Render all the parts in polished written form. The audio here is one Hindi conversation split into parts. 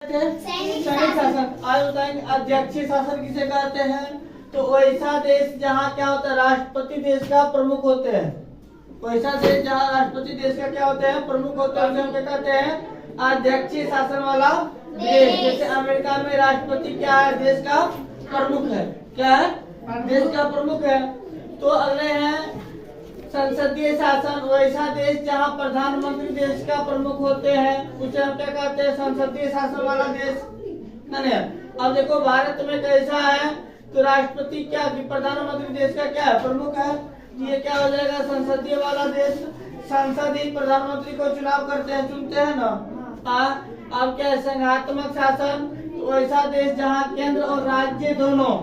सैनिक शासन। आज बताएंगे अध्यक्षीय शासन किसे कहते हैं। तो वैसा देश जहाँ क्या होता है, राष्ट्रपति देश का प्रमुख होते हैं। वैसा देश जहाँ राष्ट्रपति देश का क्या होते हैं, प्रमुख होते हैं, उसे हम क्या कहते हैं, अध्यक्षीय शासन वाला देश। जैसे अमेरिका में राष्ट्रपति क्या है, देश का प्रमुख है। क्या है, देश का प्रमुख है। तो अगले हैं संसदीय शासन। वैसा देश जहाँ प्रधानमंत्री देश का प्रमुख होते हैं, उसे हम क्या कहते हैं, संसदीय शासन वाला देश। नहीं, अब देखो भारत में कैसा है, तो राष्ट्रपति क्या, प्रधानमंत्री देश का क्या है, प्रमुख है। ये क्या हो जाएगा, संसदीय वाला देश। संसद ही प्रधानमंत्री को चुनाव करते हैं, चुनते हैं ना। अब क्या है, संघात्मक शासन। तो वैसा देश जहाँ केंद्र और राज्य दोनों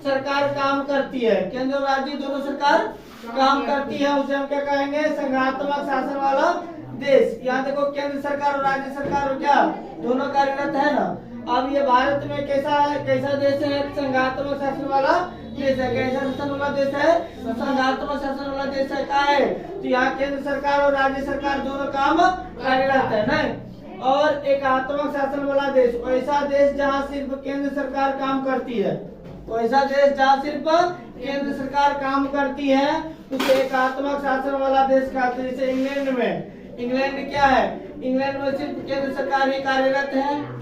सरकार काम करती है, केंद्र और राज्य दोनों सरकार काम करती है, उसे हम क्या कहेंगे, संघात्मक शासन वाला देश। यहाँ देखो केंद्र सरकार और राज्य सरकार क्या दोनों कार्यरत है ना। अब ये भारत में कैसा है, कैसा देश है, संघात्मक शासन वाला देश है। कैसा शासन वाला देश है, संघात्मक शासन वाला देश है। क्या है, तो यहाँ केंद्र सरकार और राज्य सरकार दोनों काम कार्यरत है नहीं। और एकात्मक शासन वाला देश, वैसा देश जहाँ सिर्फ केंद्र सरकार काम करती है। वैसा देश जहाँ सिर्फ केंद्र सरकार काम करती है, उसे एकात्मक शासन वाला देश कहते हैं। जैसे इंग्लैंड में, इंग्लैंड क्या है, इंग्लैंड में सिर्फ केंद्र सरकार ही कार्यरत है।